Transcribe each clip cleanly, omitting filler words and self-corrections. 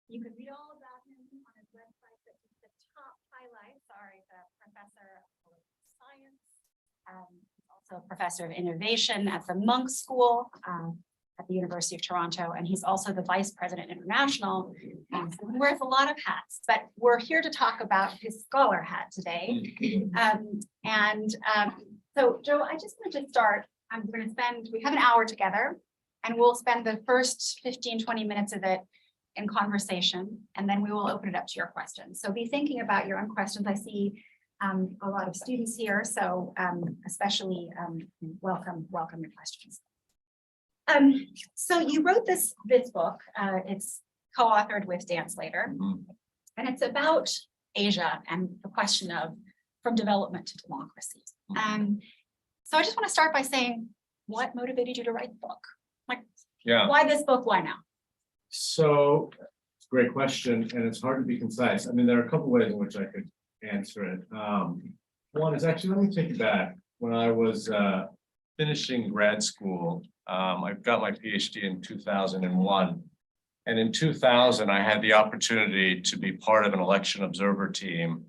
You can read all about him on his website, but just the top highlights are the professor of political science, also a professor of innovation at the Monk School at the University of Toronto, and he's also the vice president international. So he wears a lot of hats, but we're here to talk about his scholar hat today. So Joe, I just wanted to start. We have an hour together, and we'll spend the first 15-20 minutes of it in conversation, and then we will open it up to your questions. So be thinking about your own questions. I see a lot of students here, so especially welcome your questions. So you wrote this book. It's co-authored with Dan Slater, and it's about Asia and the question of from development to democracy. So I just want to start by saying, what motivated you to write the book? Why this book? Why now? So, great question, and it's hard to be concise. I mean, there are a couple ways in which I could answer it. One is actually, let me take it back. When I was finishing grad school, I got my PhD in 2001. And in 2000, I had the opportunity to be part of an election observer team,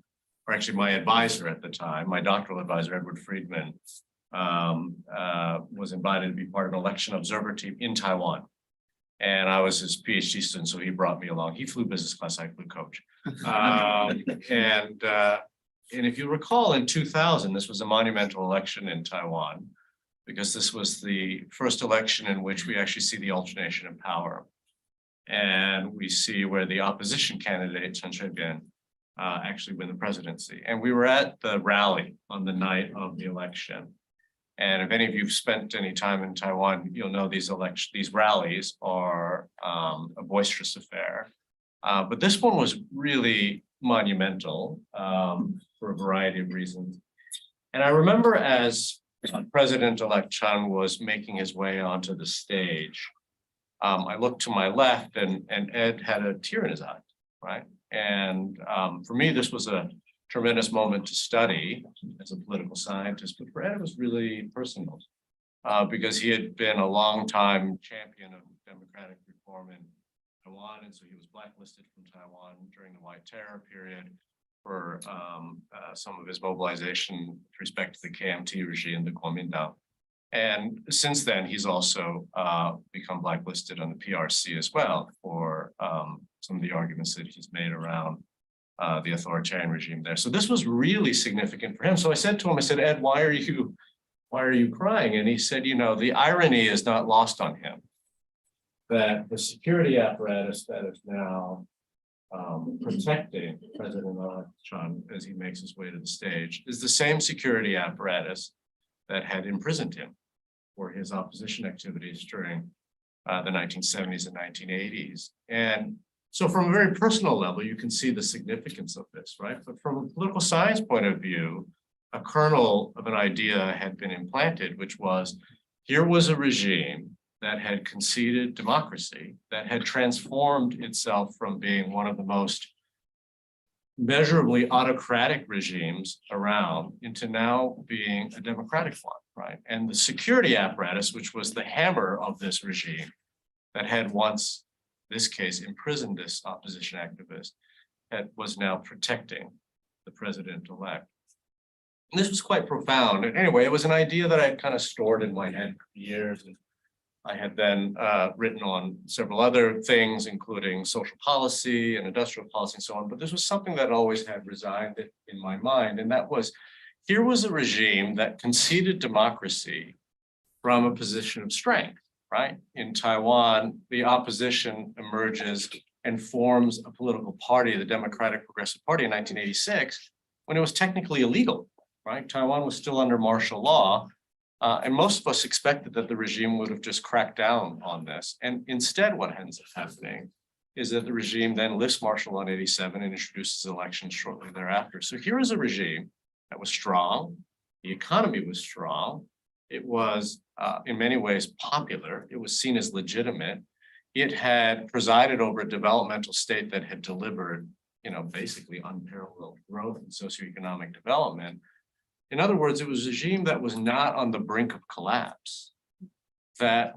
or actually my advisor at the time, my doctoral advisor, Edward Friedman, was invited to be part of an election observer team in Taiwan. And I was his PhD student, so he brought me along. He flew business class, I flew coach. And if you recall, in 2000, this was a monumental election in Taiwan, because this was the first election in which we actually see the alternation of power. And we see where the opposition candidate, Chen Shui-bian, actually win the presidency. And we were at the rally on the night of the election. And if any of you have spent any time in Taiwan, you'll know these rallies are a boisterous affair. But this one was really monumental for a variety of reasons. And I remember as President-elect Chen was making his way onto the stage, I looked to my left and Ed had a tear in his eye, right? And for me, this was a tremendous moment to study as a political scientist, but for Ed, it was really personal because he had been a long-time champion of democratic reform in Taiwan, and so he was blacklisted from Taiwan during the White Terror period for some of his mobilization with respect to the KMT regime, the Kuomintang. And since then, he's also become blacklisted on the PRC as well for some of the arguments that he's made around the authoritarian regime there. So this was really significant for him. So I said to him, I said, Ed, why are you crying? And he said, the irony is not lost on him that the security apparatus that is now protecting President-elect Chen as he makes his way to the stage is the same security apparatus that had imprisoned him for his opposition activities during the 1970s and 1980s. And so from a very personal level, you can see the significance of this, right? But from a political science point of view, a kernel of an idea had been implanted, which was, here was a regime that had conceded democracy, that had transformed itself from being one of the most measurably autocratic regimes around into now being a democratic one, right? And the security apparatus, which was the hammer of this regime that had once, in this case, imprisoned this opposition activist, that was now protecting the president-elect. And this was quite profound. And anyway, it was an idea that I had kind of stored in my head for years. And I had then written on several other things, including social policy and industrial policy and so on. But this was something that always had resided in my mind. And that was, here was a regime that conceded democracy from a position of strength, right? In Taiwan, the opposition emerges and forms a political party, the Democratic Progressive Party, in 1986, when it was technically illegal, right? Taiwan was still under martial law. And most of us expected that the regime would have just cracked down on this. And instead, what ends up happening is that the regime then lifts martial law in 87 and introduces elections shortly thereafter. So here is a regime that was strong. The economy was strong. It was, in many ways, popular. It was seen as legitimate. It had presided over a developmental state that had delivered, basically unparalleled growth and socioeconomic development. In other words, it was a regime that was not on the brink of collapse that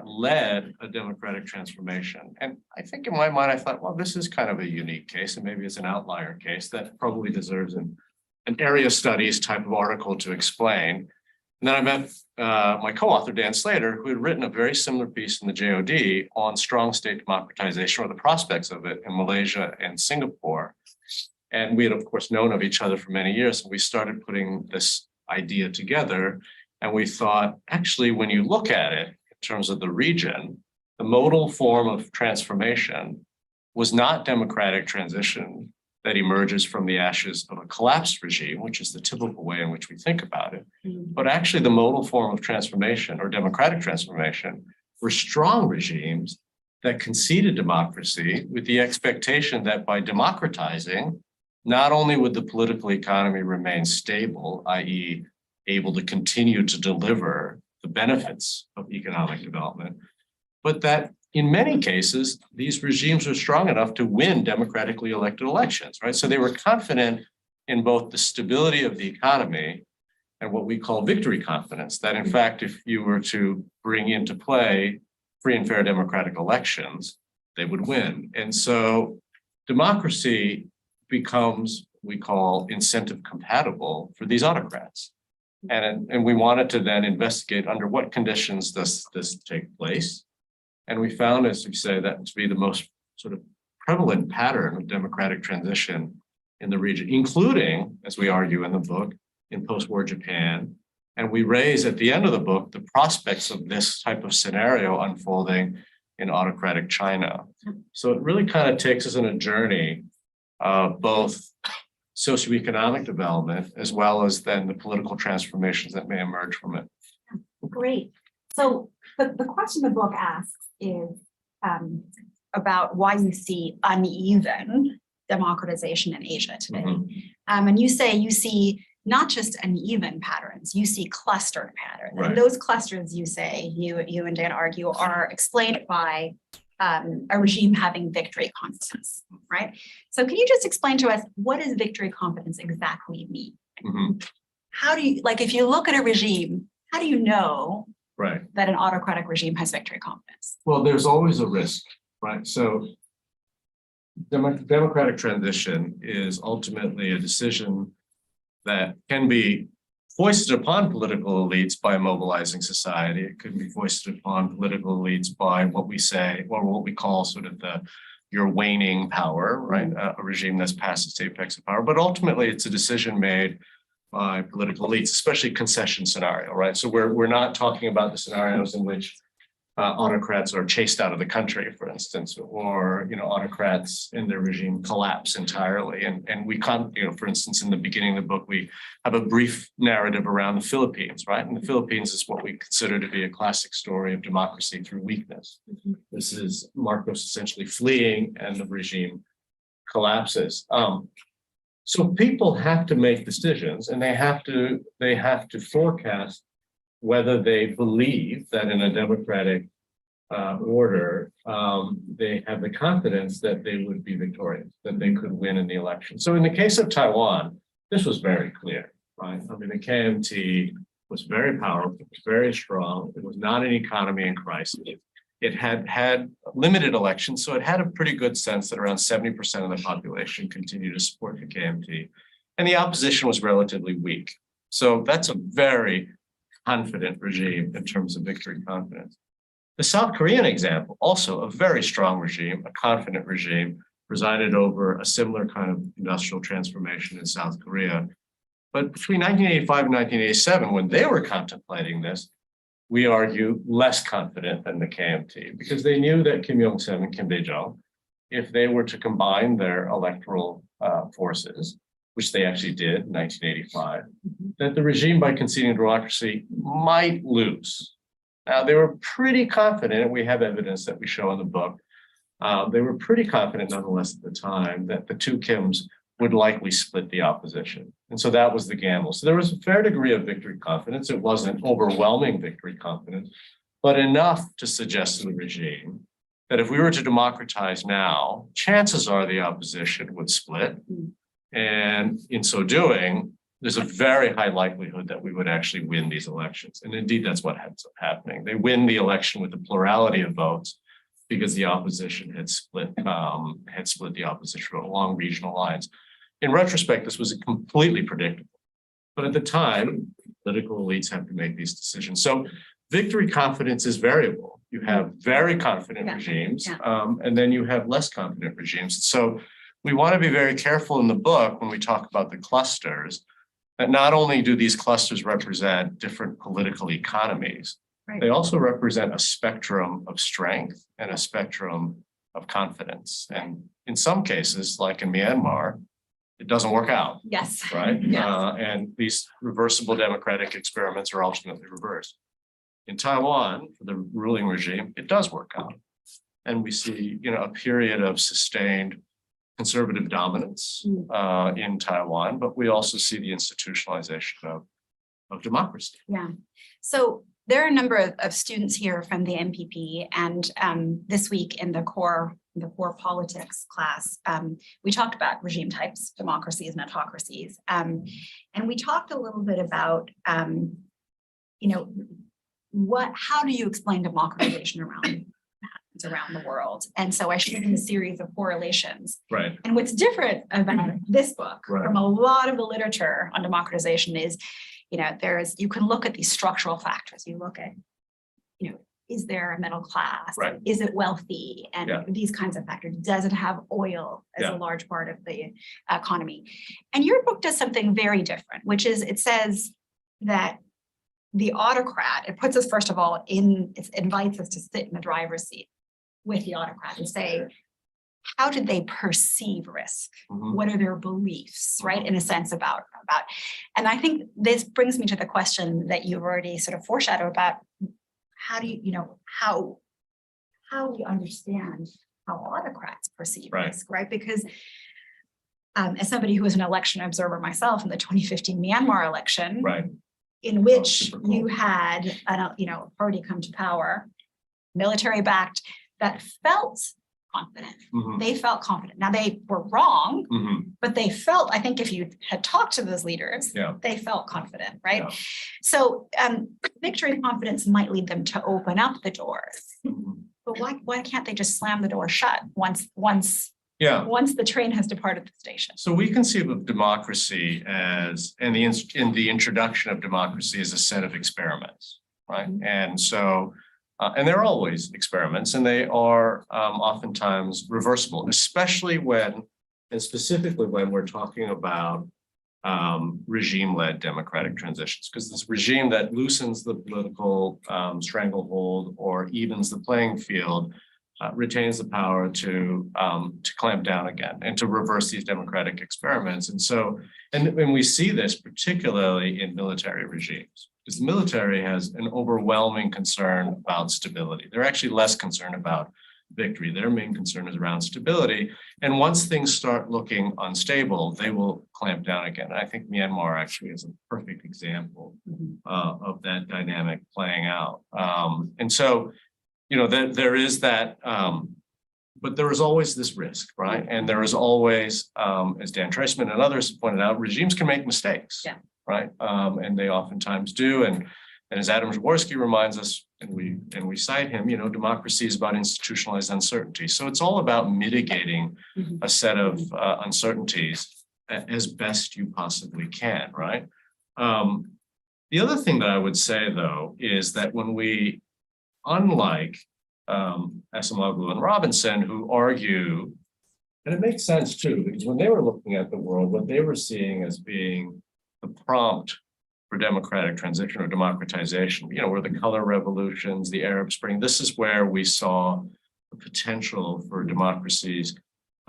led a democratic transformation. And I think in my mind, I thought, well, this is kind of a unique case, and maybe it's an outlier case that probably deserves an area studies type of article to explain. And then I met my co-author, Dan Slater, who had written a very similar piece in the JOD on strong state democratization, or the prospects of it, in Malaysia and Singapore. And we had, of course, known of each other for many years. And we started putting this idea together. And we thought, actually, when you look at it in terms of the region, the modal form of transformation was not democratic transition that emerges from the ashes of a collapsed regime, which is the typical way in which we think about it. But actually, the modal form of transformation, or democratic transformation, were strong regimes that conceded democracy with the expectation that by democratizing, not only would the political economy remain stable, i.e., able to continue to deliver the benefits of economic development, but that in many cases, these regimes were strong enough to win democratically elected elections, right? So they were confident in both the stability of the economy and what we call victory confidence, that in fact, if you were to bring into play free and fair democratic elections, they would win. And so democracy becomes, we call, incentive compatible for these autocrats. And we wanted to then investigate under what conditions does this take place. And we found, as you say, that to be the most sort of prevalent pattern of democratic transition in the region, including, as we argue in the book, in post-war Japan. And we raise at the end of the book the prospects of this type of scenario unfolding in autocratic China. So it really kind of takes us on a journey of both socioeconomic development as well as then the political transformations that may emerge from it. Great. So the question the book asks is about why you see uneven democratization in Asia today. And you say you see not just uneven patterns, you see clustered patterns. Right. And those clusters, you say, you and Dan argue, are explained by a regime having victory confidence, right? So can you just explain to us, what does victory confidence exactly mean? How do you, like, if you look at a regime, how do you know that an autocratic regime has victory confidence? Well, there's always a risk, right? So democratic transition is ultimately a decision that can be foisted upon political elites by mobilizing society. It could be foisted upon political elites by what we say, or what we call sort of your waning power, right? A regime that's past its apex of power. But ultimately, it's a decision made by political elites, especially concession scenario, right? So we're not talking about the scenarios in which autocrats are chased out of the country, for instance, or autocrats in their regime collapse entirely. And we can't, for instance, in the beginning of the book, we have a brief narrative around the Philippines, right? And the Philippines is what we consider to be a classic story of democracy through weakness. This is Marcos essentially fleeing, and the regime collapses. So people have to make decisions, and they have to forecast whether they believe that in a democratic order, they have the confidence that they would be victorious, that they could win in the election. So in the case of Taiwan, this was very clear, right? I mean, the KMT was very powerful, very strong. It was not an economy in crisis. It had limited elections, so it had a pretty good sense that around 70% of the population continued to support the KMT. And the opposition was relatively weak. So that's a very confident regime in terms of victory confidence. The South Korean example, also a very strong regime, a confident regime, presided over a similar kind of industrial transformation in South Korea. But between 1985 and 1987, when they were contemplating this, we argue less confident than the KMT, because they knew that Kim Jong-un and Kim Dae-jung, if they were to combine their electoral forces, which they actually did in 1985, that the regime, by conceding democracy, might lose. Now, they were pretty confident, and we have evidence that we show in the book. They were pretty confident, nonetheless, at the time, that the two Kims would likely split the opposition. And so that was the gamble. So there was a fair degree of victory confidence. It wasn't overwhelming victory confidence, but enough to suggest to the regime that if we were to democratize now, chances are the opposition would split. And in so doing, there's a very high likelihood that we would actually win these elections. And indeed, that's what ends up happening. They win the election with a plurality of votes because the opposition had split the opposition along regional lines. In retrospect, this was completely predictable. But at the time, political elites have to make these decisions. So victory confidence is variable. You have very confident regimes, and then you have less confident regimes. So we want to be very careful in the book when we talk about the clusters, that not only do these clusters represent different political economies, they also represent a spectrum of strength and a spectrum of confidence. And in some cases, like in Myanmar, it doesn't work out. Yes. Right. Yes. And these reversible democratic experiments are ultimately reversed. In Taiwan, for the ruling regime, it does work out. And we see, a period of sustained conservative dominance in Taiwan, but we also see the institutionalization of democracy. Yeah. So there are a number of students here from the MPP, and this week in the core politics class, we talked about regime types, democracies and autocracies, and we talked a little bit about, how do you explain democratization around the world? And so I showed them a series of correlations. Right. And what's different about this book from a lot of the literature on democratization is, you can look at these structural factors. You look at, is there a middle class? Right. Is it wealthy? And these kinds of factors. Does it have oil as a large part of the economy? And your book does something very different, which is it says that the autocrat, it puts us, first of all, it invites us to sit in the driver's seat with the autocrat and say, how did they perceive risk? What are their beliefs, right? In a sense about, and I think this brings me to the question that you've already sort of foreshadowed about how do how we understand how autocrats perceive risk, right? Because as somebody who was an election observer myself in the 2015 Myanmar election, in which you had a party come to power, military backed, that felt confident. They felt confident. Now they were wrong, but they felt, I think if you had talked to those leaders, they felt confident, right? Yeah. So victory and confidence might lead them to open up the doors. But why can't they just slam the door shut once the train has departed the station? So we conceive of democracy as, in the introduction of democracy, as a set of experiments, right? And so, and they're always experiments, and they are oftentimes reversible, especially and specifically when we're talking about regime-led democratic transitions, because this regime that loosens the political stranglehold or evens the playing field retains the power to clamp down again and to reverse these democratic experiments. And so, and we see this particularly in military regimes, because the military has an overwhelming concern about stability. They're actually less concerned about victory. Their main concern is around stability. And once things start looking unstable, they will clamp down again. And I think Myanmar actually is a perfect example of that dynamic playing out. And so, there is that, but there is always this risk, right? And there is always, as Dan Treisman and others pointed out, regimes can make mistakes, right? And they oftentimes do. And as Adam Jaworski reminds us, and we cite him, democracy is about institutionalized uncertainty. So it's all about mitigating a set of uncertainties as best you possibly can, right? The other thing that I would say, though, is that when we, unlike Esamoglu and Robinson, who argue, and it makes sense too, because when they were looking at the world, what they were seeing as being the prompt for democratic transition or democratization, were the color revolutions, the Arab Spring. This is where we saw the potential for democracies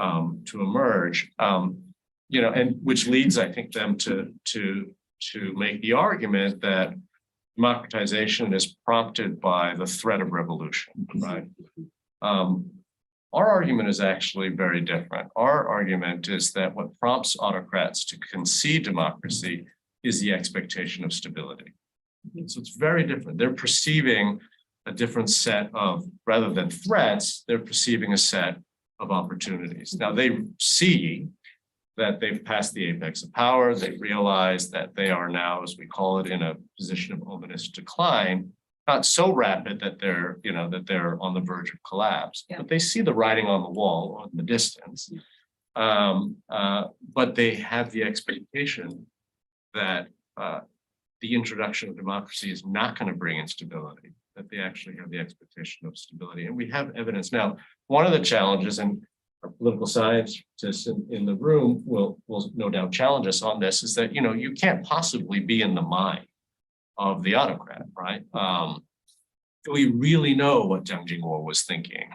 to emerge, and which leads, I think, them to make the argument that democratization is prompted by the threat of revolution, right? Our argument is actually very different. Our argument is that what prompts autocrats to concede democracy is the expectation of stability. So it's very different. They're perceiving a different set of, rather than threats, they're perceiving a set of opportunities. Now they see that they've passed the apex of power. They realize that they are now, as we call it, in a position of ominous decline, not so rapid that they're, that they're on the verge of collapse, but they see the writing on the wall in the distance. But they have the expectation that the introduction of democracy is not going to bring instability, that they actually have the expectation of stability. And we have evidence now. One of the challenges, and our political scientists in the room will no doubt challenge us on this, is that, you can't possibly be in the mind of the autocrat, right? Do we really know what Jiang Jingguo was thinking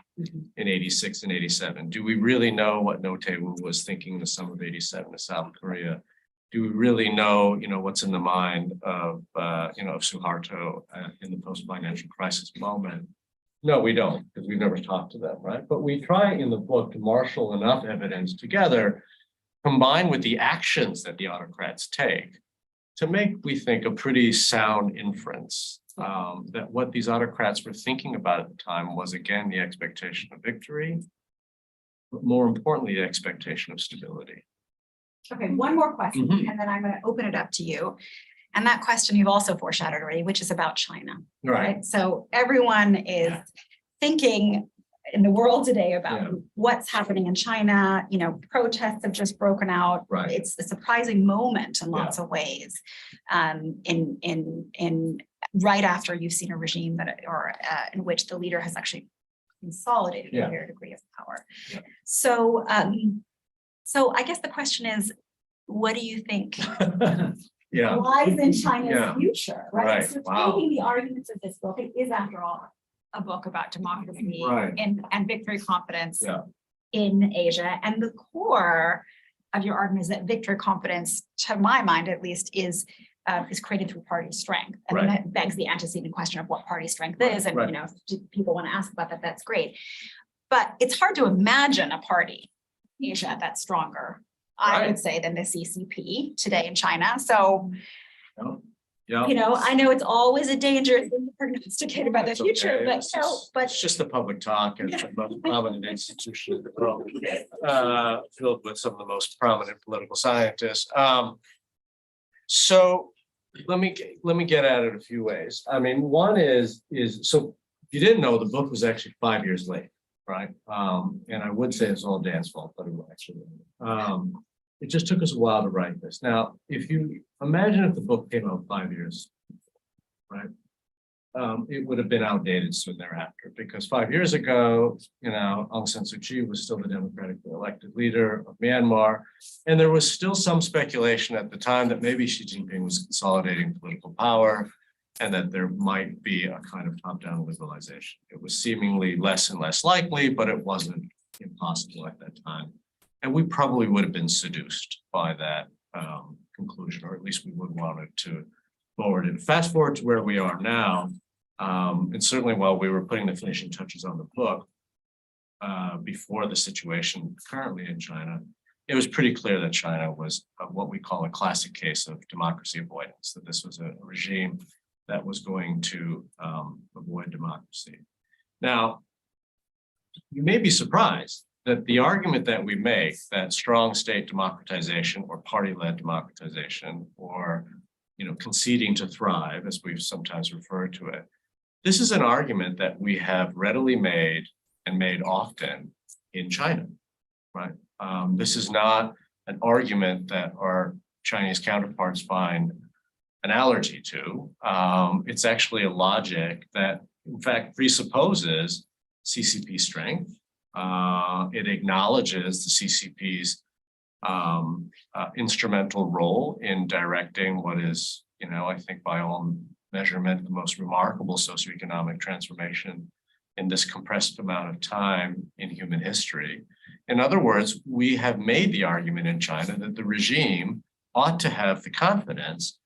in 86 and 87? Do we really know what No Tae-woo was thinking in the summer of 87 in South Korea? Do we really know, what's in the mind of, of Suharto in the post-financial crisis moment? No, we don't, because we've never talked to them, right? But we try in the book to marshal enough evidence together, combined with the actions that the autocrats take, to make, we think, a pretty sound inference that what these autocrats were thinking about at the time was, again, the expectation of victory, but more importantly, the expectation of stability. Okay, one more question, and then I'm going to open it up to you. And that question you've also foreshadowed already, which is about China, right? So everyone is thinking in the world today about what's happening in China. Protests have just broken out. It's a surprising moment in lots of ways. In right after you've seen a regime in which the leader has actually consolidated a greater degree of power. So, so I guess the question is, what do you think lies in China's future, right? So taking the arguments of this book, it is, after all, a book about democracy and victory confidence in Asia. And the core of your argument is that victory confidence, to my mind at least, is created through party strength. I mean, that begs the antecedent question of what party strength is. And, if people want to ask about that, that's great. But it's hard to imagine a party in Asia that's stronger, I would say, than the CCP today in China. So, I know it's always a dangerous thing to prognosticate about the future, but it's just the public talk and the most prominent institution in the world, filled with some of the most prominent political scientists. So let me get at it a few ways. I mean, one is so if you didn't know, the book was actually 5 years late, right? And I would say it's all Dan's fault, but it was actually. It just took us a while to write this. Now, if you imagine if the book came out 5 years, right, it would have been outdated soon thereafter, because 5 years ago, Aung San Suu Kyi was still the democratically elected leader of Myanmar, and there was still some speculation at the time that maybe Xi Jinping was consolidating political power, and that there might be a kind of top-down liberalization. It was seemingly less and less likely, but it wasn't impossible at that time. And we probably would have been seduced by that conclusion, or at least we would want it to forward it. Fast forward to where we are now, and certainly while we were putting the finishing touches on the book, before the situation currently in China, it was pretty clear that China was what we call a classic case of democracy avoidance, that this was a regime that was going to avoid democracy. Now, you may be surprised that the argument that we make, that strong state democratization or party-led democratization, or conceding to thrive, as we've sometimes referred to it, this is an argument that we have readily made and made often in China, right? This is not an argument that our Chinese counterparts find an allergy to. It's actually a logic that, in fact, presupposes CCP strength. It acknowledges the CCP's instrumental role in directing what is, I think by all measurement, the most remarkable socioeconomic transformation in this compressed amount of time in human history. In other words, we have made the argument in China that the regime ought to have the confidence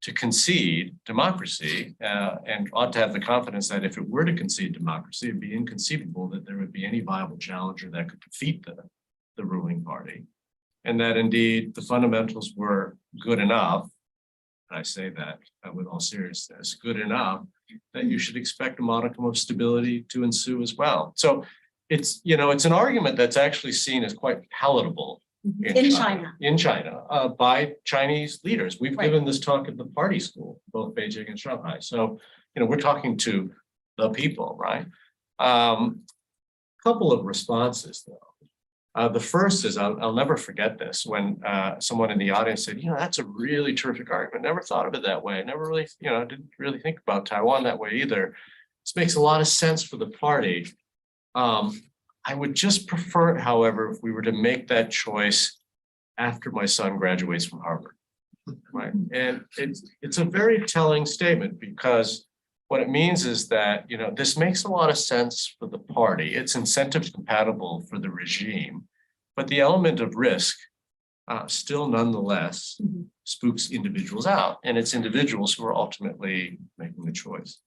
to concede democracy, and ought to have the confidence that if it were to concede democracy, it'd be inconceivable that there would be any viable challenger that could defeat the ruling party. And that indeed the fundamentals were good enough, and I say that with all seriousness, good enough that you should expect a modicum of stability to ensue as well. So it's, it's an argument that's actually seen as quite palatable In China. In China, by Chinese leaders. We've Right. given this talk at the party school, both Beijing and Shanghai. So, we're talking to the people, right? Couple of responses though. The first is, I'll never forget this, when someone in the audience said, that's a really terrific argument. Never thought of it that way. Never really, didn't really think about Taiwan that way either. This makes a lot of sense for the party. I would just prefer it, however, if we were to make that choice after my son graduates from Harvard, right? And it's a very telling statement, because what it means is that, this makes a lot of sense for the party. It's incentive compatible for the regime, but the element of risk still nonetheless spooks individuals out, and it's individuals who are ultimately making the choice.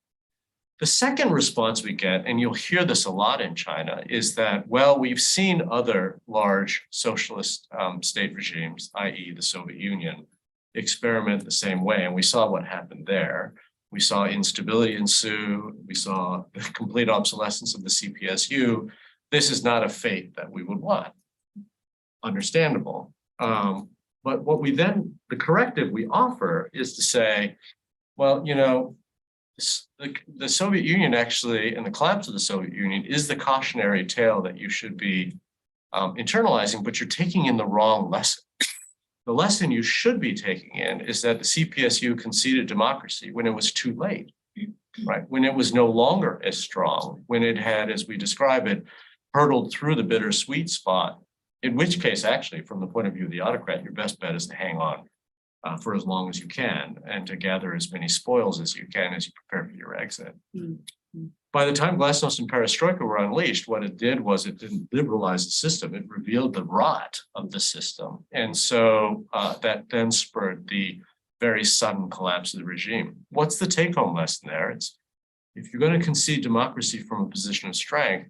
The second response we get, and you'll hear this a lot in China, is that, well, we've seen other large socialist state regimes, i.e. the Soviet Union, experiment the same way. And we saw what happened there. We saw instability ensue. We saw the complete obsolescence of the CPSU. This is not a fate that we would want. Understandable. But what we then, the corrective we offer is to say, well, the Soviet Union actually, and the collapse of the Soviet Union is the cautionary tale that you should be internalizing, but you're taking in the wrong lesson. The lesson you should be taking in is that the CPSU conceded democracy when it was too late, right? When it was no longer as strong, when it had, as we describe it, hurtled through the bittersweet spot, in which case, actually, from the point of view of the autocrat, your best bet is to hang on for as long as you can, and to gather as many spoils as you can as you prepare for your exit. By the time Glasnost and Perestroika were unleashed, what it did was it didn't liberalize the system, it revealed the rot of the system. And so that then spurred the very sudden collapse of the regime. What's the take-home lesson there? It's, if you're going to concede democracy from a position of strength,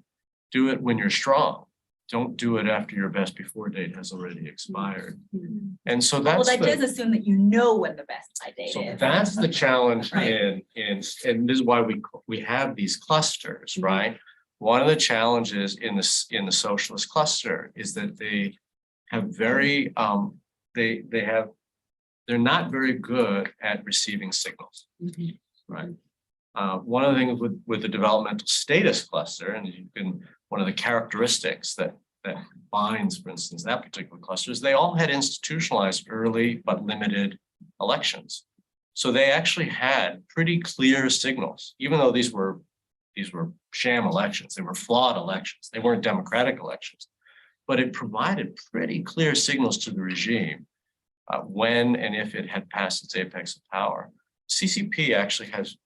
do it when you're strong. Don't do it after your best before date has already expired. And so that's that does assume that when the best by date is. That's the challenge Right. and this is why we have these clusters, right? One of the challenges in the socialist cluster is that they have very they're not very good at receiving signals, right? One of the things with the developmental status cluster, and one of the characteristics that binds, for instance, that particular cluster is they all had institutionalized early but limited elections. So they actually had pretty clear signals, even though these were sham elections, they were flawed elections, they weren't democratic elections, but it provided pretty clear signals to the regime when and if it had passed its apex of power. CCP actually has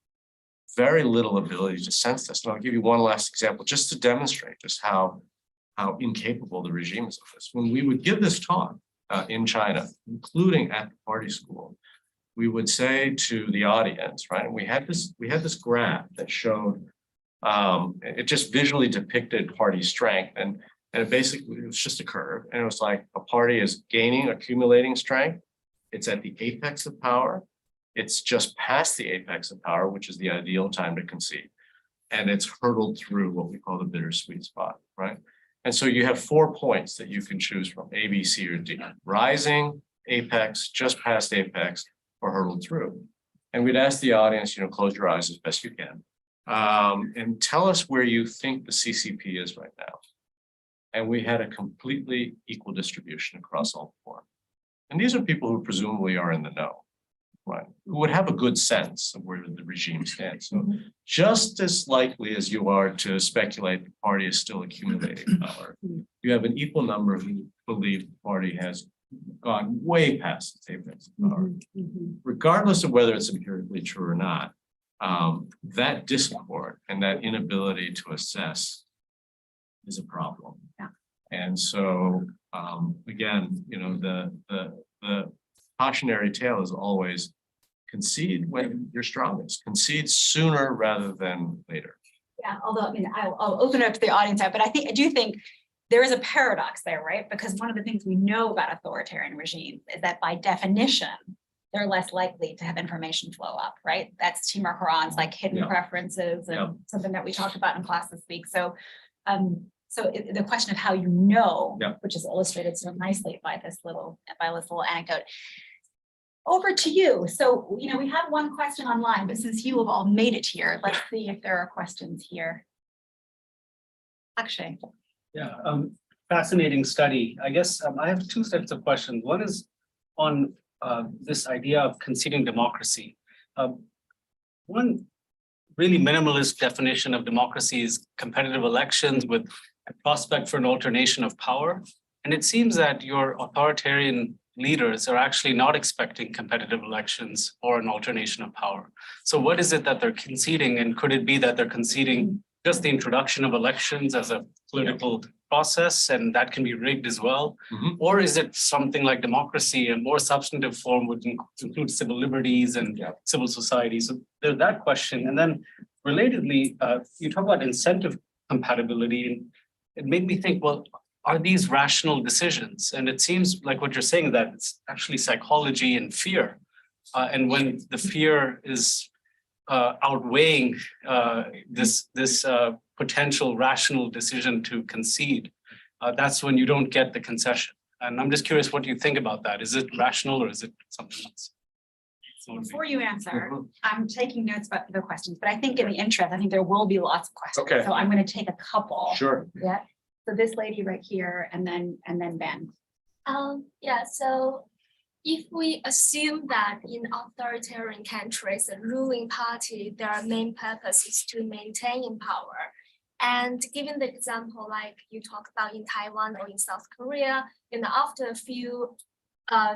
very little ability to sense this. And I'll give you one last example just to demonstrate just how incapable the regime is of this. When we would give this talk in China, including at the party school, we would say to the audience, right? And we had this graph that showed it just visually depicted party strength, and it was just a curve, and it was like a party is gaining, accumulating strength. It's at the apex of power. It's just past the apex of power, which is the ideal time to concede. And it's hurtled through what we call the bittersweet spot, right? And so you have 4 points that you can choose from, A, B, C, or D. Rising, apex, just past apex, or hurtled through. And we'd ask the audience, close your eyes as best you can. And tell us where you think the CCP is right now. And we had a completely equal distribution across all 4. And these are people who presumably are in the know, right? Who would have a good sense of where the regime stands. So just as likely as you are to speculate the party is still accumulating power, you have an equal number who believe the party has gone way past its apex of power. Regardless of whether it's empirically true or not, that discord and that inability to assess is a problem. Yeah. And so again, the cautionary tale is always concede when you're strongest, concede sooner rather than later. Yeah, although I'll open it up to the audience, but I do think there is a paradox there, right? Because one of the things we know about authoritarian regimes is that by definition, they're less likely to have information flow up, right? That's Timur Haran's hidden preferences and something that we talked about in class this week. So So the question of how you know, Yeah. which is illustrated so nicely by this little anecdote. Over to you. So, you know, we have one question online, but since you have all made it here, let's see if there are questions here. Akshay. Yeah, fascinating study. I guess I have two sets of questions. One is on this idea of conceding democracy. One really minimalist definition of democracy is competitive elections with a prospect for an alternation of power. And it seems that your authoritarian leaders are actually not expecting competitive elections or an alternation of power. So what is it that they're conceding? And could it be that they're conceding just the introduction of elections as a political process and that can be rigged as well? Mhm. Or is it something like democracy, a more substantive form would include civil liberties and civil society? So there's that question. And then relatedly, you talk about incentive compatibility, and it made me think, well, are these rational decisions? And it seems like what you're saying, that it's actually psychology and fear. And when the fear is outweighing this potential rational decision to concede, that's when you don't get the concession. And I'm just curious what you think about that. Is it rational or is it something else? Before you answer, I'm taking notes about the questions, but I think in the interest, I think there will be lots of questions. Okay. So I'm going to take a couple. Sure. Yeah. So this lady right here, and then Ben. Yeah, so if we assume that in authoritarian countries, the ruling party, their main purpose is to maintain in power. And given the example, like you talked about in Taiwan or in South Korea, and after a few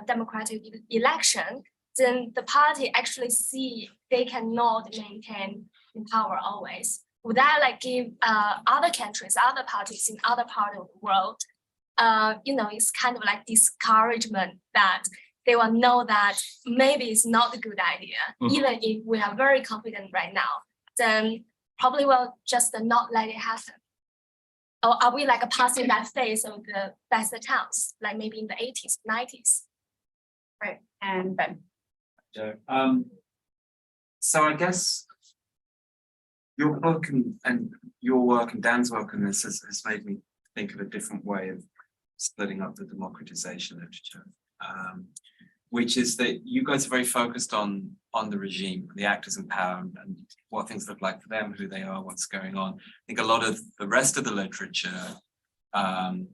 democratic election, then the party actually see they cannot maintain in power always. Would that like give other countries, other parties in other part of the world, it's kind of like discouragement that they will know that maybe it's not a good idea, even if we are very confident right now, then probably will just not let it happen. Or are we like passing that phase of the best attempts, like maybe in the 80s, 90s? Right, and Ben. So I guess your book and your work and Dan's work on this has made me think of a different way of splitting up the democratization literature, which is that you guys are very focused on the regime, the actors in power, and what things look like for them, who they are, what's going on. I think a lot of the rest of the literature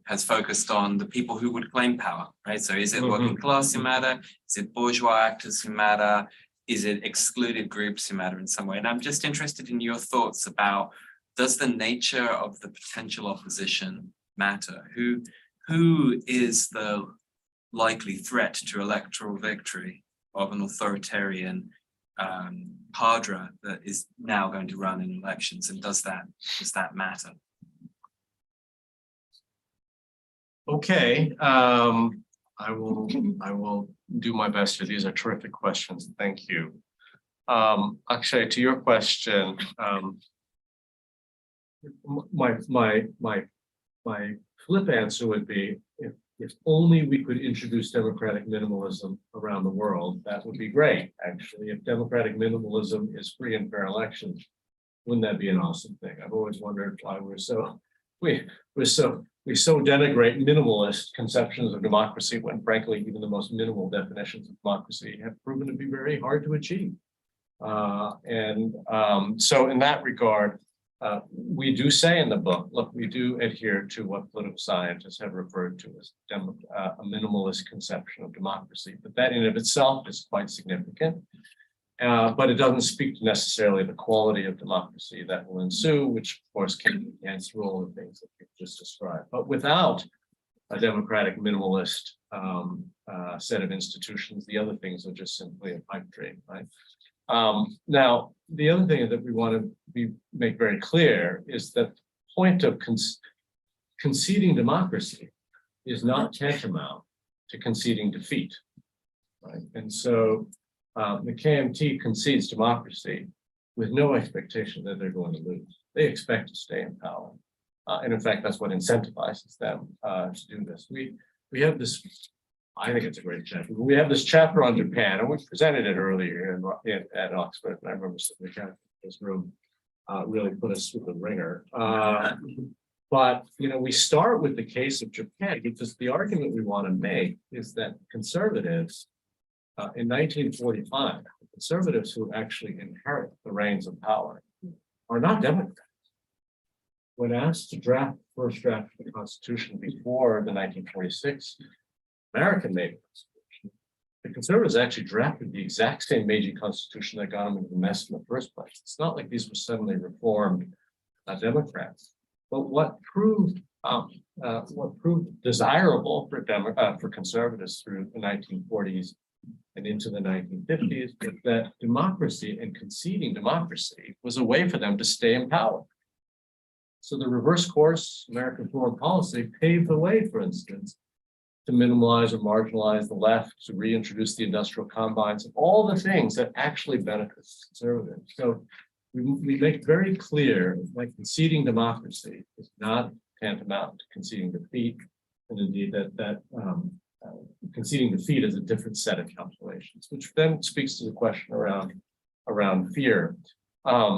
has focused on the people who would claim power, right? So is it working class who matter? Is it bourgeois actors who matter? Is it excluded groups who matter in some way? And I'm just interested in your thoughts about, does the nature of the potential opposition matter? Who is the likely threat to electoral victory of an authoritarian cadre that is now going to run in elections? And does that matter? Okay, I will do my best here. These are terrific questions. Thank you. Akshay, to your question, my flip answer would be, if only we could introduce democratic minimalism around the world, that would be great. Actually, if democratic minimalism is free and fair elections, wouldn't that be an awesome thing? I've always wondered why we so denigrate minimalist conceptions of democracy when frankly even the most minimal definitions of democracy have proven to be very hard to achieve. So in that regard, we do say in the book, look, we do adhere to what political scientists have referred to as a minimalist conception of democracy, but that in and of itself is quite significant. But it doesn't speak to necessarily the quality of democracy that will ensue, which of course can enhance rule of things that you've just described. But without a democratic minimalist set of institutions, the other things are just simply a pipe dream, right? Now, the other thing that we want to make very clear is that the point of conceding democracy is not tantamount to conceding defeat, right? And so the KMT concedes democracy with no expectation that they're going to lose. They expect to stay in power. And in fact, that's what incentivizes them to do this. We have this, I think it's a great chapter. We have this chapter on Japan, and we presented it earlier at Oxford. And I remember sitting in this room really put us through the ringer. But, we start with the case of Japan because the argument we want to make is that conservatives in 1945, conservatives who actually inherit the reins of power are not Democrats. When asked to draft the first draft of the Constitution before the 1946 American Navy Constitution, the conservatives actually drafted the exact same Meiji Constitution that got them into the mess in the first place. It's not like these were suddenly reformed Democrats. But what proved desirable for conservatives through the 1940s and into the 1950s was that democracy and conceding democracy was a way for them to stay in power. So the reverse course American foreign policy paved the way, for instance, to minimize or marginalize the left, to reintroduce the industrial combines, all the things that actually benefit conservatives. So we make very clear that conceding democracy is not tantamount to conceding defeat, and indeed that conceding defeat is a different set of calculations, which then speaks to the question around fear. I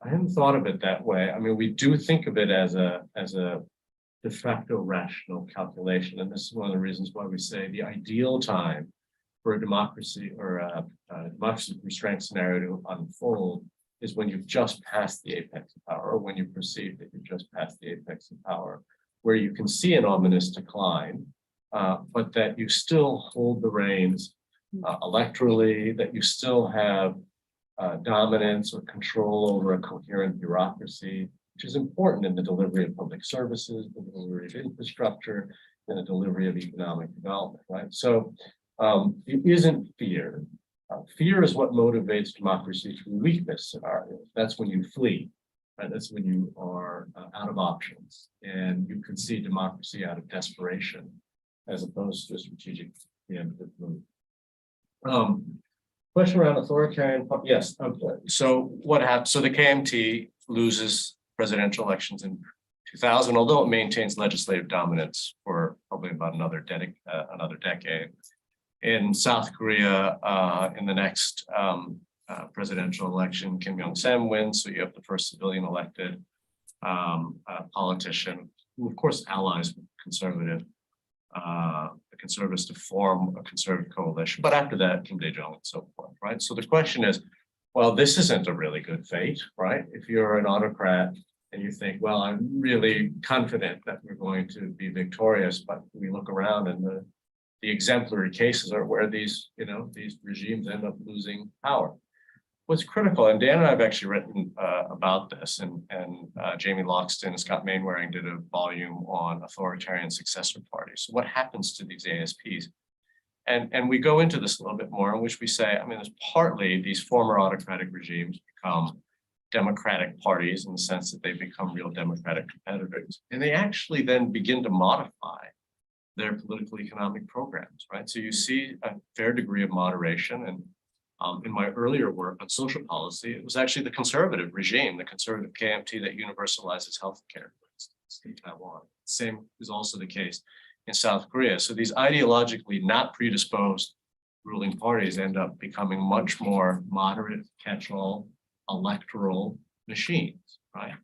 hadn't thought of it that way. I mean, we do think of it as a de facto rational calculation, and this is one of the reasons why we say the ideal time for a democracy or a democracy constraint scenario to unfold is when you've just passed the apex of power, or when you perceive that you've just passed the apex of power, where you can see an ominous decline, but that you still hold the reins electorally, that you still have dominance or control over a coherent bureaucracy, which is important in the delivery of public services, the delivery of infrastructure, and the delivery of economic development, right? So it isn't fear. Fear is what motivates democracy through weakness scenarios. That's when you flee, right? That's when you are out of options and you concede democracy out of desperation, as opposed to a strategic preemptive move. Question around authoritarian, yes. So what happened? So the KMT loses presidential elections in 2000, although it maintains legislative dominance for probably about another decade. In South Korea, in the next presidential election, Kim Jong-sam wins, so you have the first civilian elected politician, who of course allies with the conservatives to form a conservative coalition. But after that, Kim Dae-jung and so forth, right? So the question is, well, this isn't a really good fate, right? If you're an autocrat and you think, well, I'm really confident that we're going to be victorious, but we look around and the exemplary cases are where these regimes end up losing power. What's critical, and Dan and I have actually written about this, and Jamie Loxton and Scott Mainwaring did a volume on authoritarian successor parties. So what happens to these ASPs? And we go into this a little bit more, in which we say, I mean, there's partly these former autocratic regimes become democratic parties in the sense that they become real democratic competitors. And they actually then begin to modify their political economic programs, right? So you see a fair degree of moderation. And in my earlier work on social policy, it was actually the conservative regime, the conservative KMT, that universalizes healthcare, for instance, in Taiwan. Same is also the case in South Korea. So these ideologically not predisposed ruling parties end up becoming much more moderate, catch-all, electoral machines, right?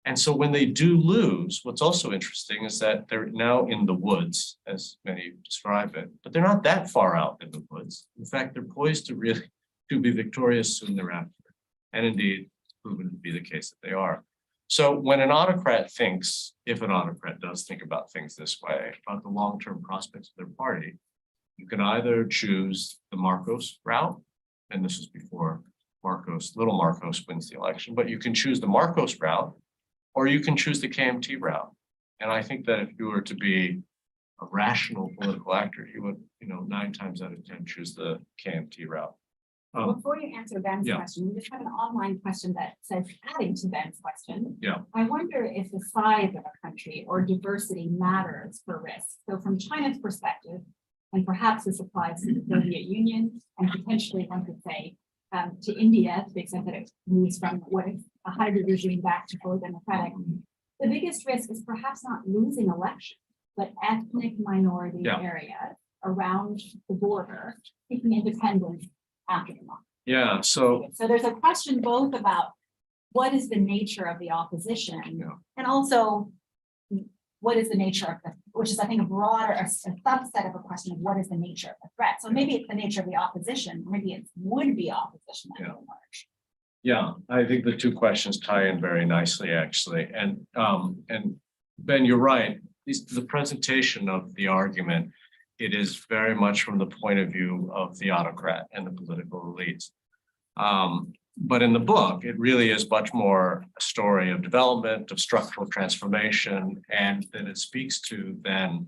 And so when they do lose, what's also interesting is that they're now in the woods, as many describe it, but they're not that far out in the woods. In fact, they're poised to be victorious soon thereafter. And indeed, proven to be the case that they are. So when an autocrat thinks, if an autocrat does think about things this way, about the long-term prospects of their party, you can either choose the Marcos route, and this is before little Marcos wins the election, but you can choose the Marcos route, or you can choose the KMT route. And I think that if you were to be a rational political actor, you would, 9 times out of 10 choose the KMT route. Before you answer Ben's question, we just have an online question that says, adding to Ben's question. Yeah. I wonder if the size of a country or diversity matters for risk. So from China's perspective, and perhaps this applies to the Soviet Union, and potentially one could say to India, to the extent that it moves from what is a hybrid regime back to fully democratic. The biggest risk is perhaps not losing elections, but ethnic minority areas around the border seeking independence after democracy. Yeah, so there's a question both about what is the nature of the opposition? Yeah. And also, what is the nature of the, which is, I think, a broader, a subset of a question of what is the nature of the threat? So maybe it's the nature of the opposition, maybe it would be opposition that will emerge. Yeah, I think the two questions tie in very nicely, actually. And Ben, you're right. The presentation of the argument, it is very much from the point of view of the autocrat and the political elites. But in the book, it really is much more a story of development, of structural transformation, and then it speaks to then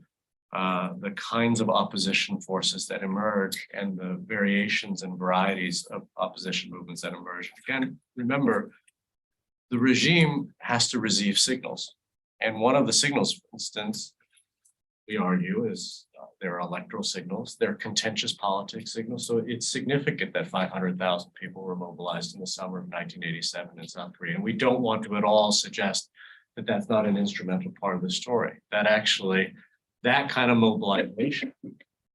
the kinds of opposition forces that emerge and the variations and varieties of opposition movements that emerge. Again, remember, the regime has to receive signals. And one of the signals, for instance, we argue is there are electoral signals, there are contentious politics signals. So it's significant that 500,000 people were mobilized in the summer of 1987 in South Korea. And we don't want to at all suggest that that's not an instrumental part of the story. That actually, that kind of mobilization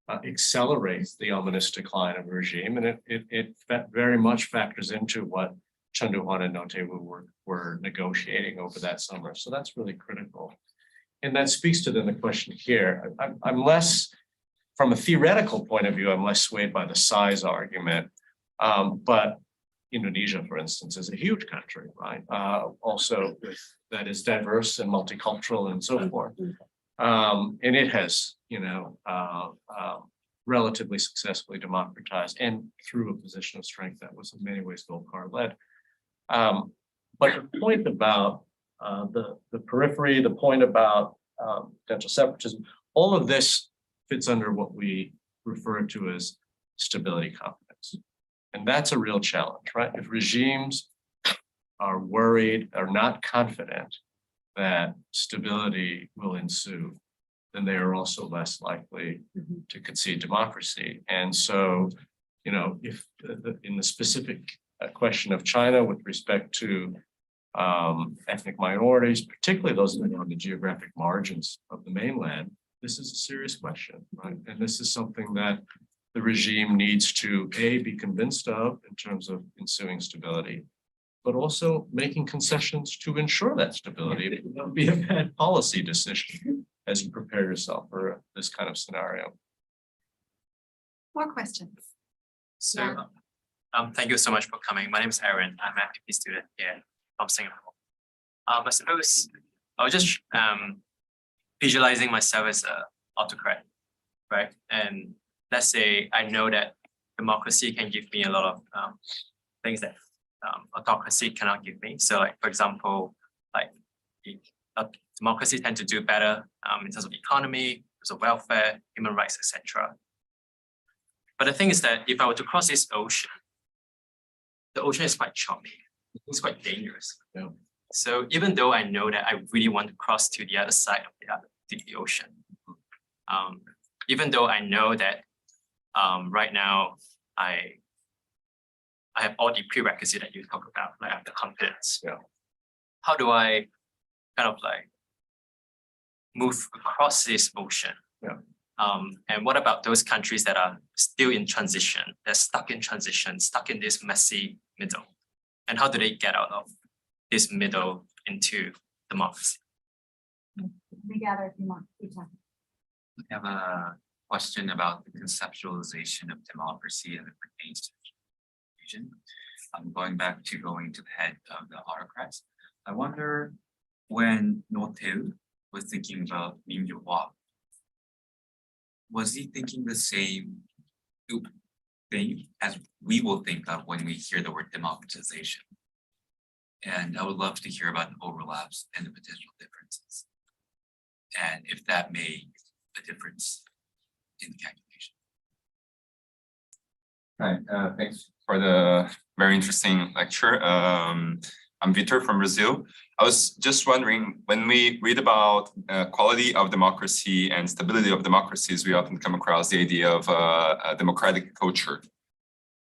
accelerates the ominous decline of regime. And it very much factors into what Chun Doo-hwan and Roh Tae-woo were negotiating over that summer. So that's really critical. And that speaks to then the question here. I'm less, from a theoretical point of view, I'm less swayed by the size argument. But Indonesia, for instance, is a huge country, right? Also that is diverse and multicultural and so forth. And it has, relatively successfully democratized and through a position of strength that was in many ways Golkar led. But the point about the periphery, the point about potential separatism, all of this fits under what we refer to as stability confidence. And that's a real challenge, right? If regimes are worried or not confident that stability will ensue, then they are also less likely to concede democracy. And so, if in the specific question of China with respect to ethnic minorities, particularly those that are on the geographic margins of the mainland, this is a serious question, right? And this is something that the regime needs to be convinced of in terms of ensuing stability, but also making concessions to ensure that stability. It would be a bad policy decision as you prepare yourself for this kind of scenario. More questions? So, thank you so much for coming. My name is Aaron. I'm an FPP student here from Singapore. I suppose I was just visualizing myself as an autocrat, right? And let's say I know that democracy can give me a lot of things that autocracy cannot give me. So, like for example, democracy tend to do better in terms of economy, in terms of welfare, human rights, etc. But the thing is that if I were to cross this ocean, the ocean is quite choppy. It's quite dangerous. Yeah. So even though I know that I really want to cross to the other side of the ocean, even though I know that right now I have all the prerequisites that you talk about, like I have the confidence. Yeah. How do I kind of move across this ocean? Yeah. And what about those countries that are still in transition? They're stuck in transition, stuck in this messy middle. And how do they get out of this middle into democracy? Regather if you want. I have a question about the conceptualization of democracy as it pertains to region. I'm going to the head of the autocrats. I wonder when Roh Tae-woo was thinking about Min Gyo-hwa, was he thinking the same thing as we will think of when we hear the word democratization? And I would love to hear about the overlaps and the potential differences, and if that made a difference in the calculation. Hi, thanks for the very interesting lecture. I'm Vitor from Brazil. I was just wondering, when we read about quality of democracy and stability of democracies, we often come across the idea of a democratic culture.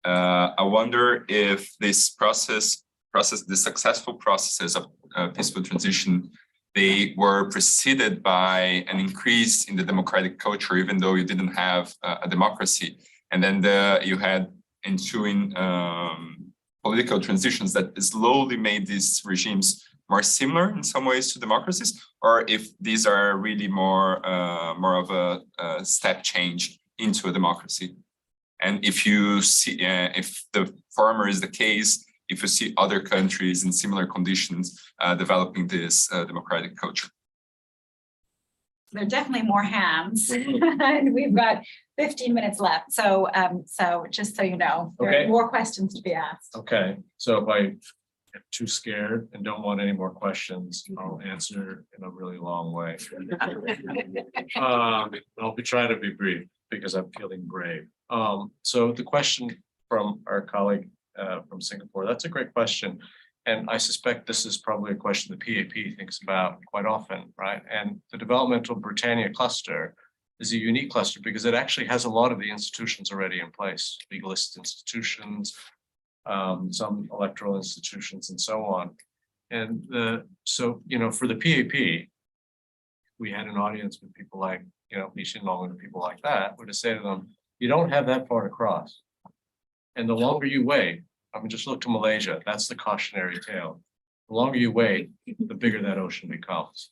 I wonder if this the successful processes of peaceful transition, they were preceded by an increase in the democratic culture, even though you didn't have a democracy. And then you had ensuing political transitions that slowly made these regimes more similar in some ways to democracies, or if these are really more of a step change into a democracy. And if you see, if the former is the case, if you see other countries in similar conditions developing this democratic culture. There are definitely more hands, and we've got 15 minutes left. So, so just so you know, there Okay. are more questions to be asked. Okay, so if I get too scared and don't want any more questions, I'll answer in a really long way. I'll be trying to be brief because I'm feeling brave. So the question from our colleague from Singapore, that's a great question. And I suspect this is probably a question the PAP thinks about quite often, right? And the developmental Britannia cluster is a unique cluster because it actually has a lot of the institutions already in place, legalist institutions, some electoral institutions and so on. And so, you know, for the PAP, we had an audience with people like, you know, Lee Hsien-loong and people like that, were to say to them, you don't have that far to cross. And the longer you wait, I mean, just look to Malaysia, that's the cautionary tale. The longer you wait, the bigger that ocean becomes.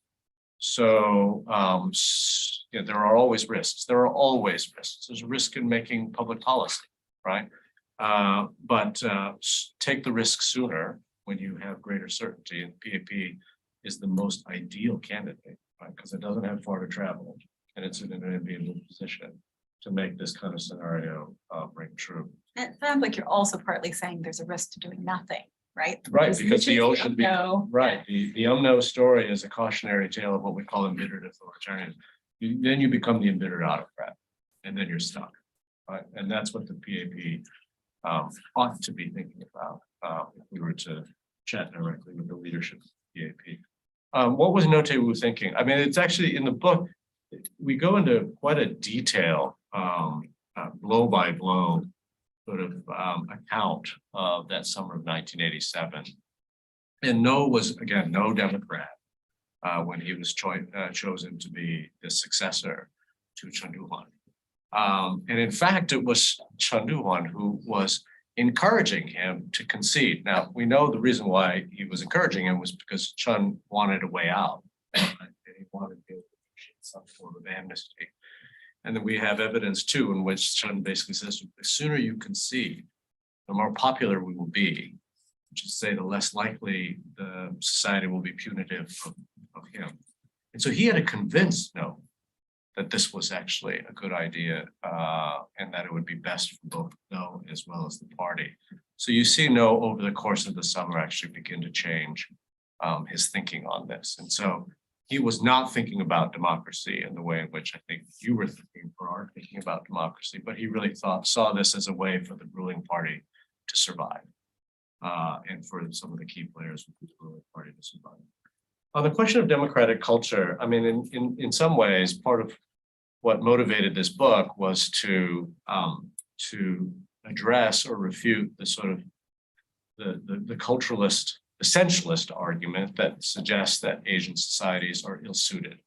So, you know, there are always risks. There are always risks. There's a risk in making public policy, right? But take the risk sooner when you have greater certainty, and PAP is the most ideal candidate, right? Because it doesn't have far to travel, and it's in an enviable position to make this kind of scenario ring true. It sounds like you're also partly saying there's a risk to doing nothing, right? Right, because the ocean, No. right, the UMNO story is a cautionary tale of what we call embittered authoritarianism. Then you become the embittered autocrat, and then you're stuck, right? And that's what the PAP ought to be thinking about if we were to chat directly with the leadership of the PAP. What was Note Wu thinking? I mean, it's actually in the book, we go into quite a detail, blow by blow sort of account of that summer of 1987. And No was, again, no Democrat when he was chosen to be the successor to Chen Duhuan. And in fact, it was Chen Duhuan who was encouraging him to concede. Now, we know the reason why he was encouraging him was because Chen wanted a way out. And he wanted to some form of amnesty. And then we have evidence too, in which Chen basically says, the sooner you concede, the more popular we will be, which is to say the less likely the society will be punitive of him. And so he had to convince No that this was actually a good idea and that it would be best for both No as well as the party. So you see No over the course of the summer actually begin to change his thinking on this. And so he was not thinking about democracy in the way in which I think you were thinking or are thinking about democracy, but he really saw this as a way for the ruling party to survive and for some of the key players of the ruling party to survive. On the question of democratic culture, I mean, in some ways, part of what motivated this book was to address or refute the sort of the culturalist essentialist argument that suggests that Asian societies are ill-suited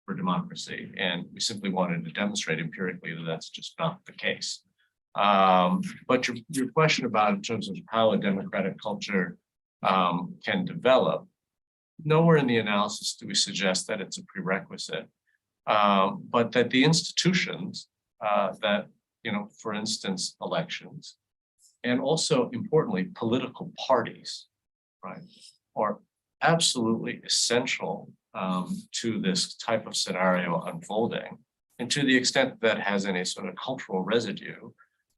for democracy. And we simply wanted to demonstrate empirically that that's just not the case. But your question about in terms of how a democratic culture can develop, nowhere in the analysis do we suggest that it's a prerequisite, but that the institutions that, you know, for instance, elections, and also importantly, political parties, right, are absolutely essential to this type of scenario unfolding. And to the extent that has any sort of cultural residue,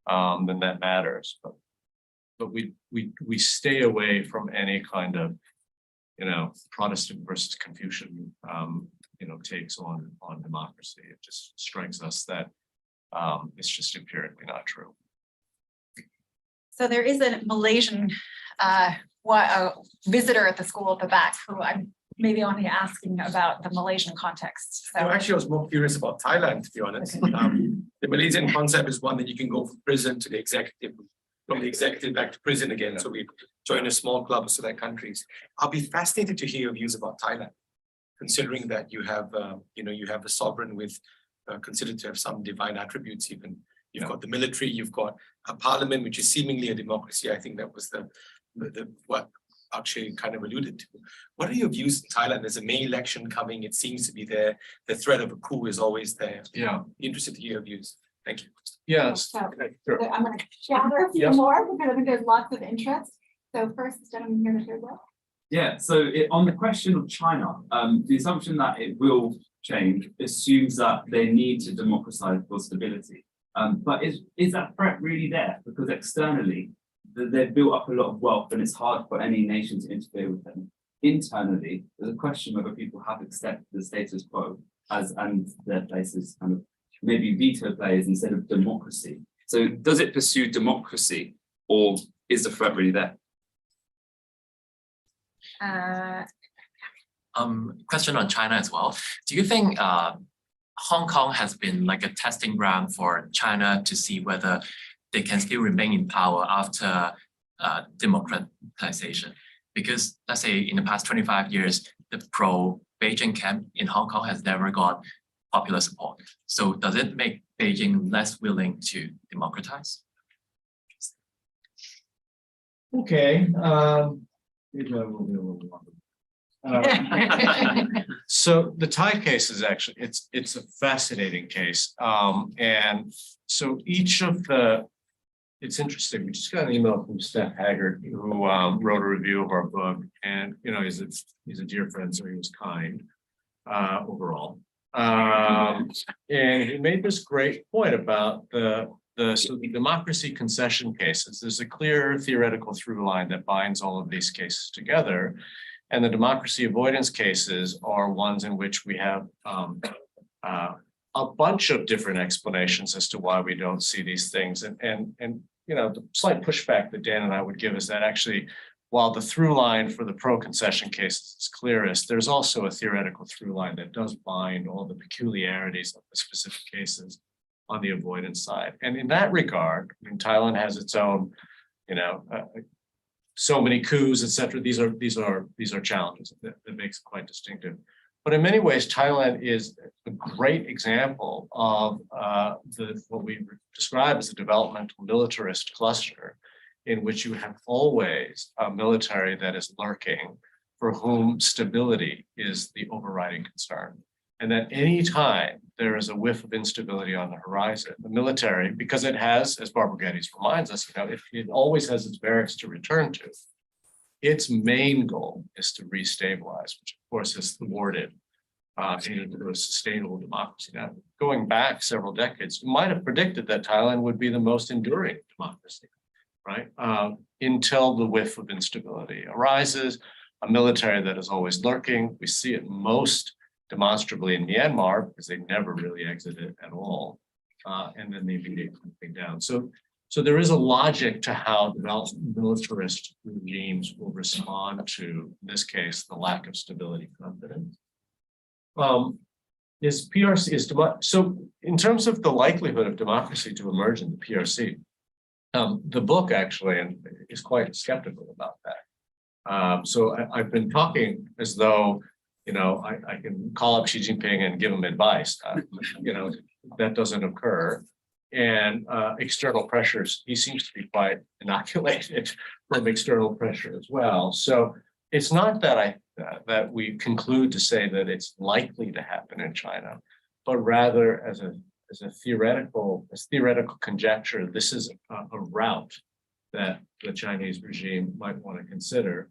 then that matters. But we stay away from any kind of, you know, Protestant versus Confucian, you know, takes on democracy. It just strikes us that it's just empirically not true. So there is a Malaysian visitor at the school at the back who I'm maybe only asking about the Malaysian context. So No, actually, I was more curious about Thailand, to be honest. Okay. The Malaysian concept is one that you can go from prison to the executive, from the executive back to prison again. So we join a small club of select countries. I'll be fascinated to hear your views about Thailand, considering that you have, you know, you have a sovereign with considered to have some divine attributes even. You've got the military, you've got a parliament, which is seemingly a democracy. I think that was the what Akshay kind of alluded to. What are your views in Thailand? There's a May election coming. It seems to be there. The threat of a coup is always there. Yeah. Interested to hear your views. Thank you. Yes. So Sure. I'm gonna gather a few Yes. more because I think there's lots of interest. So first, this gentleman here, the third row. Yeah, so on the question of China, the assumption that it will change assumes that they need to democratize for stability. But is that threat really there? Because externally, they've built up a lot of wealth and it's hard for any nation to interfere with them. Internally, there's a question whether people have accepted the status quo and their places kind of maybe veto players instead of democracy. So does it pursue democracy or is the threat really there? Question on China as well. Do you think Hong Kong has been like a testing ground for China to see whether they can still remain in power after democratization? Because let's say in the past 25 years, the pro-Beijing camp in Hong Kong has never got popular support. So does it make Beijing less willing to democratize? Okay, maybe I will be a little longer. So the Thai case is actually, it's a fascinating case. And so each of the, it's interesting, we just got an email from Steph Haggard, who wrote a review of our book, and he's a dear friend, so he was kind overall. And he made this great point about the democracy concession cases. There's a clear theoretical through line that binds all of these cases together. And the democracy avoidance cases are ones in which we have a bunch of different explanations as to why we don't see these things. And the slight pushback that Dan and I would give is that actually, while the through line for the pro-concession cases is clearest, there's also a theoretical through line that does bind all the peculiarities of the specific cases on the avoidance side. And in that regard, I mean, Thailand has its own, so many coups, et cetera. These are challenges that makes it quite distinctive. But in many ways, Thailand is a great example of what we describe as a developmental militarist cluster, in which you have always a military that is lurking, for whom stability is the overriding concern. And that any time there is a whiff of instability on the horizon, the military, because it has, as Barbara Geddes reminds us, it always has its barracks to return to. Its main goal is to restabilize, which of course has thwarted into a sustainable democracy. Now, going back several decades, you might have predicted that Thailand would be the most enduring democracy, right? Until the whiff of instability arises, a military that is always lurking. We see it most demonstrably in Myanmar, because they never really exited at all, and then they immediately come down. So there is a logic to how militarist regimes will respond to, in this case, the lack of stability confidence. So in terms of the likelihood of democracy to emerge in the PRC, the book actually is quite skeptical about that. So I've been talking as though I can call up Xi Jinping and give him advice. That doesn't occur. And external pressures, he seems to be quite inoculated from external pressure as well. So it's not that that we conclude to say that it's likely to happen in China, but rather as a theoretical conjecture, this is a route that the Chinese regime might want to consider.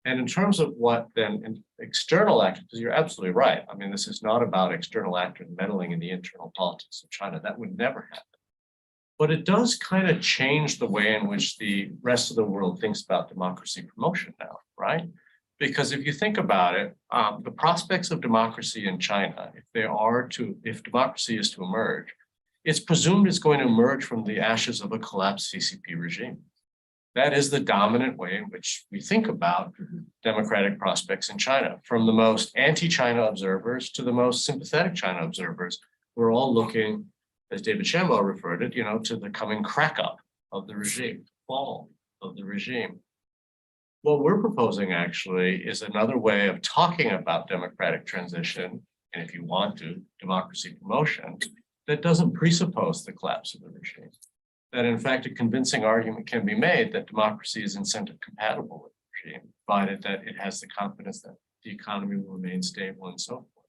And in terms of what then external actors, because you're absolutely right. I mean, this is not about external actors meddling in the internal politics of China. That would never happen. But it does kind of change the way in which the rest of the world thinks about democracy promotion now, right? Because if you think about it, the prospects of democracy in China, if democracy is to emerge, it's presumed it's going to emerge from the ashes of a collapsed CCP regime. That is the dominant way in which we think about democratic prospects in China, from the most anti-China observers to the most sympathetic China observers. We're all looking, as David Shambaugh referred it, to the coming crack up of the regime, fall of the regime. What we're proposing actually is another way of talking about democratic transition, and if you want to, democracy promotion, that doesn't presuppose the collapse of the regime. That in fact, a convincing argument can be made that democracy is incentive compatible with the regime, provided that it has the confidence that the economy will remain stable and so forth.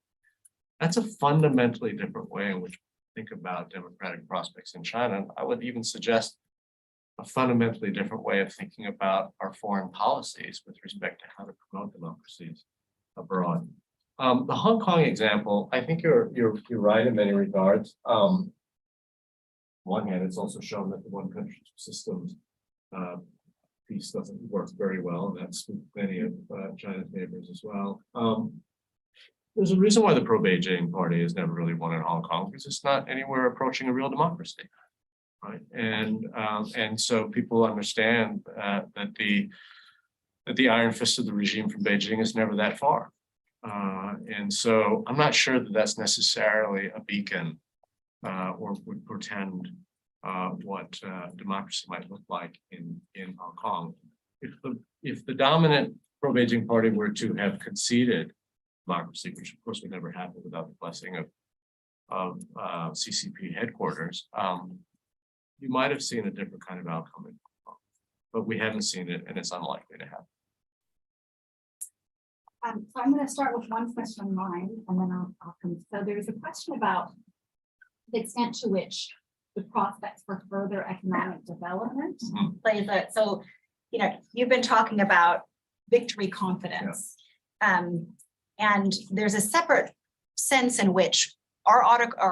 That's a fundamentally different way in which we think about democratic prospects in China. And I would even suggest a fundamentally different way of thinking about our foreign policies with respect to how to promote democracies abroad. The Hong Kong example, I think you're right in many regards. On one hand, it's also shown that the one country two systems piece doesn't work very well, and that's with many of China's neighbors as well. There's a reason why the pro-Beijing party has never really won in Hong Kong, because it's not anywhere approaching a real democracy, right? And so people understand that the iron fist of the regime from Beijing is never that far. And so I'm not sure that that's necessarily a beacon or would portend what democracy might look like in Hong Kong. If the dominant pro-Beijing party were to have conceded democracy, which of course would never happen without the blessing of CCP headquarters, you might have seen a different kind of outcome in Hong Kong, but we haven't seen it, and it's unlikely to happen. So I'm going to start with one question online, and then I'll come. So there's a question about the extent to which the prospects for further economic development plays a. So, you know, you've been talking about victory confidence, and there's a separate sense in which or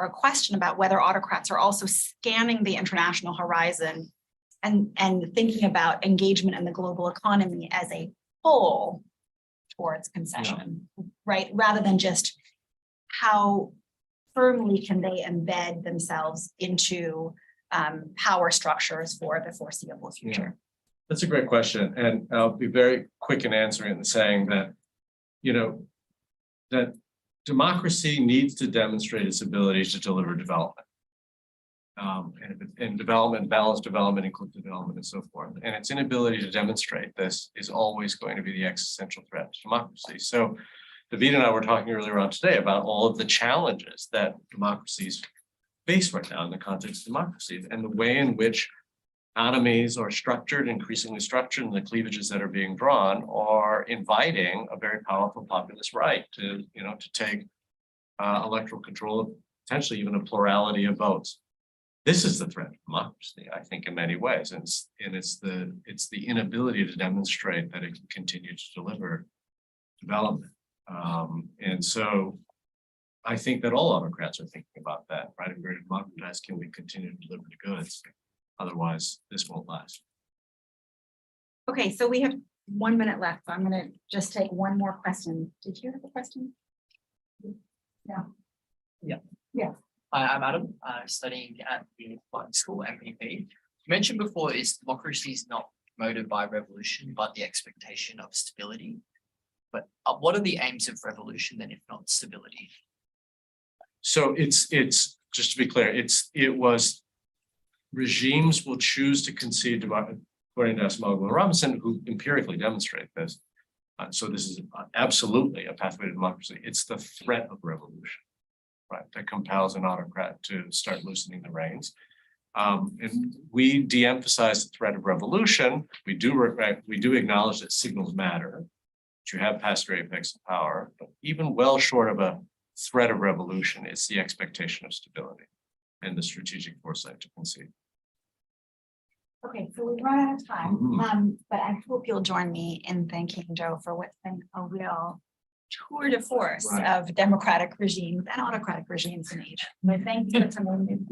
a question about whether autocrats are also scanning the international horizon and thinking about engagement in the global economy as a whole towards concession, right? Rather than just how firmly can they embed themselves into power structures for the foreseeable future? That's a great question. And I'll be very quick in answering it and saying that, you know, that democracy needs to demonstrate its ability to deliver development. And development, balanced development, inclusive development, and so forth. And its inability to demonstrate this is always going to be the existential threat to democracy. So David and I were talking earlier on today about all of the challenges that democracies face right now in the context of democracy, and the way in which economies are structured, increasingly structured, and the cleavages that are being drawn are inviting a very powerful populist right to, you know, to take electoral control of potentially even a plurality of votes. This is the threat to democracy, I think, in many ways, and it's the inability to demonstrate that it can continue to deliver development. And so I think that all autocrats are thinking about that, right? If we're democratized, can we continue to deliver the goods? Otherwise, this won't last. Okay, so we have 1 minute left, so I'm going to just take one more question. Did you have a question? Yeah. Hi, I'm Adam. I'm studying at the Princeton School, MPP. You mentioned before is democracy is not promoted by revolution, but the expectation of stability. But what are the aims of revolution then, if not stability? So it's just to be clear, it was regimes will choose to concede to, according to Asimov and Robinson, who empirically demonstrate this. So this is absolutely a pathway to democracy. It's the threat of revolution, right, that compels an autocrat to start loosening the reins. And we de-emphasize the threat of revolution. We do acknowledge that signals matter, that you have past apex of power, but even well short of a threat of revolution, it's the expectation of stability and the strategic foresight to concede. Okay, so we've run out of time, but I hope you'll join me in thanking Joe for what's been a real tour de force of democratic regimes and autocratic regimes in Asia. But thank you for coming.